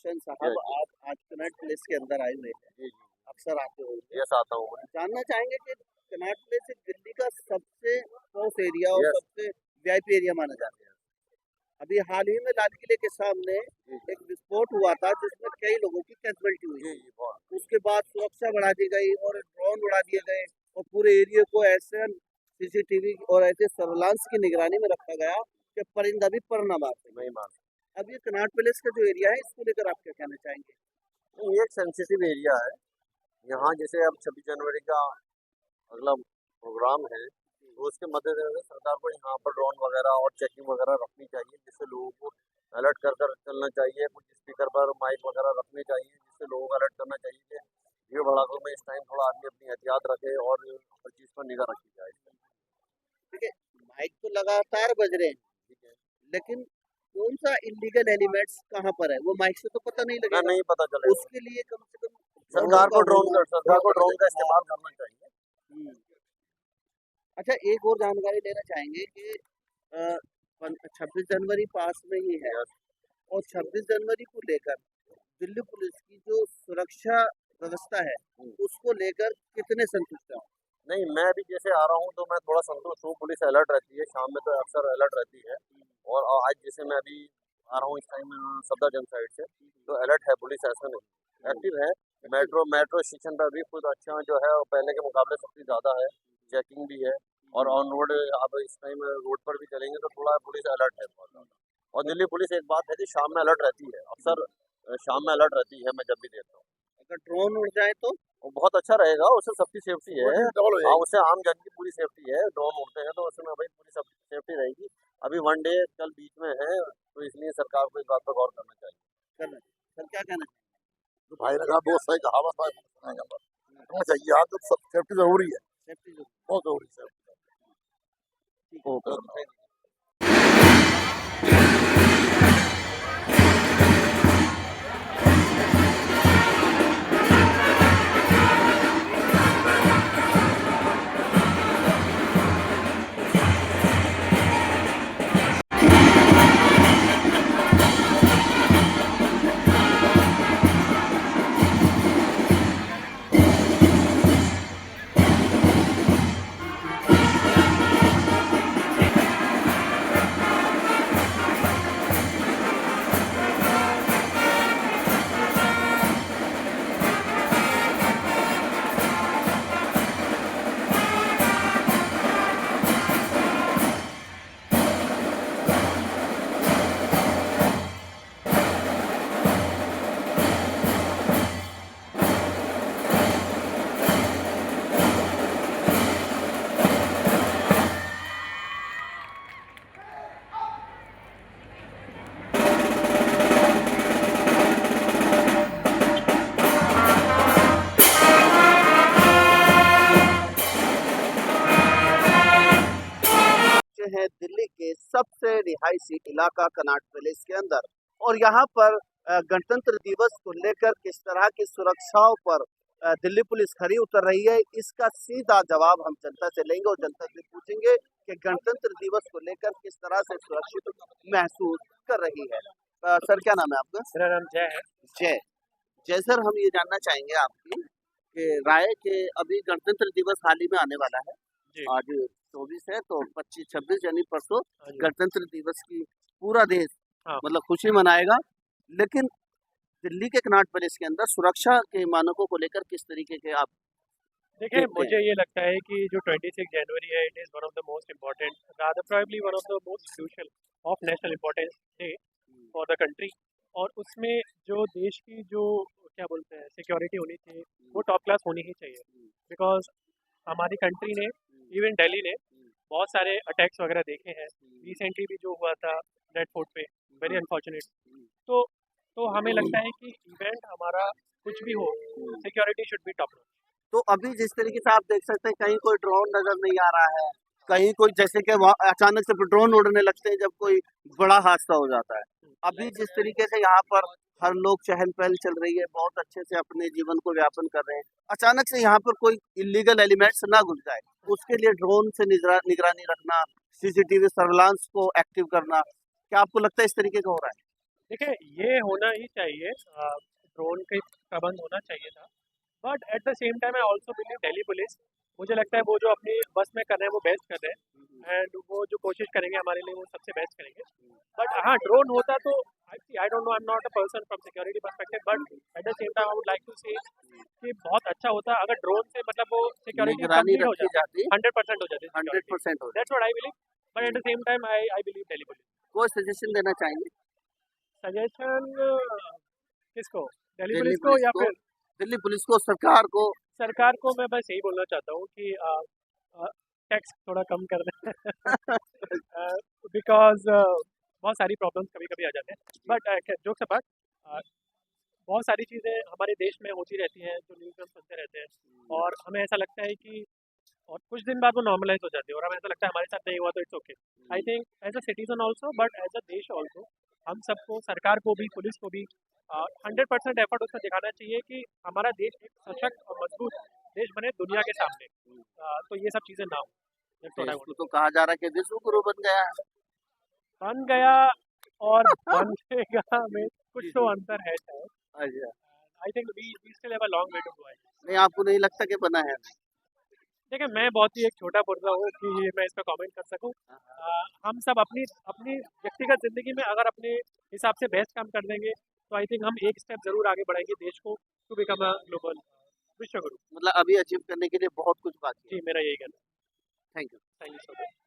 हुसैन साहब, आप आज कनॉट प्लेस के अंदर आए हुए हैं, जी, जी। अक्सर आते होंगे। यस, आता हूँ मैं। जानना चाहेंगे कि कनॉट प्लेस एक दिल्ली का सबसे पॉश एरिया और यस। सबसे वीआईपी एरिया माना जाता है। अभी हाल ही में लाल किले के सामने जी, एक विस्फोट हुआ था जिसमें कई लोगों की कैजुअल्टी हुई जी, थी। जी, बहुत। उसके बाद सुरक्षा बढ़ा दी गई और ड्रोन उड़ा दिए गए और पूरे एरिया को ऐसे सीसीटीवी और ऐसे सर्विलांस की निगरानी में रखा गया कि परिंदा भी पर न मार सके। नहीं मार अब ये कनॉट प्लेस का जो एरिया है इसको लेकर आप क्या कहना चाहेंगे? नहीं, ये एक सेंसिटिव एरिया है। यहाँ जैसे अब 26 जनवरी का अगला प्रोग्राम है, तो उसके मद्देनज़र सरकार को यहाँ पर ड्रोन वगैरह और चेकिंग वगैरह रखनी चाहिए, जिससे लोगों को अलर्ट कर कर चलना चाहिए। कुछ स्पीकर पर माइक वगैरह रखने चाहिए, जिससे लोगों को अलर्ट करना चाहिए कि भीड़ भड़ाकों में इस टाइम थोड़ा आदमी अपनी एहतियात रखे और हर चीज़ पर निगाह रखी जाए। देखिए, माइक तो लगातार बज रहे हैं, ठीक है। लेकिन कौन सा इलीगल एलिमेंट्स कहाँ पर है वो माइक से तो पता नहीं ना, लगेगा। नहीं पता चलेगा। उसके लिए कम से कम सरकार को ड्रोन का होना। इस्तेमाल करना चाहिए। हम्म। अच्छा, एक और जानकारी लेना चाहेंगे कि 26 जनवरी पास में ही है यस। और 26 जनवरी को लेकर दिल्ली पुलिस की जो सुरक्षा व्यवस्था है उसको लेकर कितने संतुष्ट हैं? नहीं, मैं भी जैसे आ रहा हूँ तो मैं थोड़ा संतुष्ट हूँ। पुलिस अलर्ट रहती है, शाम में तो अक्सर अलर्ट रहती है। और आज जैसे मैं अभी आ रहा हूँ इस टाइम सफदरजंग साइड से, तो अलर्ट है पुलिस, ऐसा नहीं, एक्टिव है। मेट्रो स्टेशन पर भी खुद अच्छा जो है पहले के मुकाबले सख्ती ज़्यादा है, चेकिंग भी है। और ऑन रोड आप इस टाइम रोड पर भी चलेंगे तो थोड़ा पुलिस अलर्ट है बहुत ज़्यादा। और दिल्ली पुलिस एक बात है कि शाम में अलर्ट रहती है, अक्सर शाम में अलर्ट रहती है, मैं जब भी देखता हूँ। अगर ड्रोन उड़ जाए तो वो बहुत अच्छा रहेगा, उससे सबकी सेफ्टी है। हाँ, उससे आम जन की पूरी सेफ्टी है। ड्रोन उड़ते हैं तो उसमें भाई पूरी सब सेफ्टी रहेगी। अभी वन डे कल बीच में है, तो इसलिए सरकार को इस बात पर गौर करना चाहिए। करना सर क्या कहना तो भाई ने कहा बहुत सही कहावत है, चाहिए यार, तो सेफ्टी जरूरी है, सेफ्टी जो बहुत जरूरी है। ठीक है। ओके। है दिल्ली के सबसे रिहायशी इलाका कनॉट प्लेस के अंदर और यहाँ पर गणतंत्र दिवस को लेकर किस तरह की सुरक्षाओं पर दिल्ली पुलिस खरी उतर रही है, इसका सीधा जवाब हम जनता से लेंगे और जनता से पूछेंगे कि गणतंत्र दिवस को लेकर किस तरह से सुरक्षित महसूस कर रही है। सर क्या नाम है आपका? मेरा नाम जय है। जय। जय सर, हम ये जानना चाहेंगे आपकी कि राय के अभी गणतंत्र दिवस हाल ही में आने वाला है। जी। आज 24 है तो 25-26 यानी परसों हाँ जी। गणतंत्र दिवस की पूरा देश हाँ। मतलब खुशी मनाएगा, लेकिन दिल्ली के कनॉट प्लेस के अंदर सुरक्षा के मानकों को लेकर किस तरीके के आप देखिए, देखते हैं? मुझे ये लगता है कि जो 26 जनवरी है, it is one of the most important, rather probably one of the most crucial of national importance day for the country. और उसमें जो देश की जो क्या बोलते हैं सिक्योरिटी होनी चाहिए, वो टॉप क्लास होनी ही चाहिए। बिकॉज हमारी कंट्री ने, इवन दिल्ली ने बहुत सारे अटैक्स वगैरह देखे हैं। रिसेंटली भी जो हुआ था रेड फोर्ट पे, वेरी अनफॉर्चुनेट। तो हमें लगता है कि इवेंट हमारा कुछ भी हो, सिक्योरिटी शुड बी टॉप। तो अभी जिस तरीके से आप देख सकते हैं कहीं कोई ड्रोन नजर नहीं आ रहा है, कहीं कोई जैसे कि अचानक से ड्रोन उड़ने लगते हैं जब कोई बड़ा हादसा हो जाता है। अभी जिस तरीके से यहाँ पर हर लोग चहल पहल चल रही है, बहुत अच्छे से अपने जीवन को व्यापन कर रहे हैं, अचानक से यहाँ पर कोई इलीगल एलिमेंट्स ना घुस जाए, उसके लिए ड्रोन से निगरानी रखना, सीसीटीवी सर्विलांस को एक्टिव करना, क्या आपको लगता है इस तरीके का हो रहा है? देखिए ये होना ही चाहिए, ड्रोन के प्रबंध होना चाहिए था, but at the same time I also believe Delhi police, मुझे लगता है वो जो अपनी बस में कर रहे हैं वो बेस्ट कर रहे हैं, एंड वो जो कोशिश करेंगे हमारे लिए वो सबसे बेस्ट करेंगे। बट हाँ, ड्रोन होता तो I don't know, I am not a person from security perspective, but at the same time I would like to say कि बहुत अच्छा होता अगर ड्रोन से मतलब वो सिक्योरिटी निगरानी कंप्लीट हो रखी जाती, जाती 100% हो जाती, 100% हो that's what I believe. But at the same time I believe Delhi police. कोई सजेशन देना चाहेंगे सजेशन किसको, दिल्ली दिल्ली पुलिस को पुलिस या को, फिर दिल्ली पुलिस को, सरकार को? सरकार को? मैं बस यही बोलना चाहता हूँ कि टैक्स थोड़ा कम कर दें बिकॉज बहुत सारी प्रॉब्लम्स कभी कभी आ जाते हैं, बट जोक्स अपार्ट, बहुत सारी चीज़ें हमारे देश में होती रहती हैं जो न्यूज़ में हम सुनते रहते हैं, और हमें ऐसा लगता है कि और कुछ दिन बाद वो नॉर्मलाइज हो जाती है, और हमें ऐसा लगता है हमारे साथ नहीं हुआ तो it's okay. I think as a citizen also, but as a देश ऑल्सो, हम सबको, सरकार को भी, पुलिस को भी 100% एफर्ट उसमें दिखाना चाहिए कि हमारा देश एक सशक्त और मजबूत देश बने दुनिया के सामने, तो ये सब चीज़ें ना हो। That's what I देश want को to तो कहा जा रहा है कि विश्व गुरु बन गया है। say। बन गया और बनेगा में कुछ तो अंतर है शायद। अच्छा, I think we still have a long way to go. नहीं आपको नहीं लगता कि बना है? देखिए मैं बहुत ही एक छोटा पुर्जा हूँ कि मैं इस पर कमेंट कर सकूँ। हम सब अपनी अपनी व्यक्तिगत ज़िंदगी में अगर अपने हिसाब से बेस्ट काम कर देंगे तो आई थिंक हम एक स्टेप ज़रूर आगे बढ़ाएंगे देश को टू बिकम अ ग्लोबल विश्व गुरु। मतलब अभी अचीव करने के लिए बहुत कुछ बाकी है। जी मेरा यही कहना है। Thank you. Thank you so much.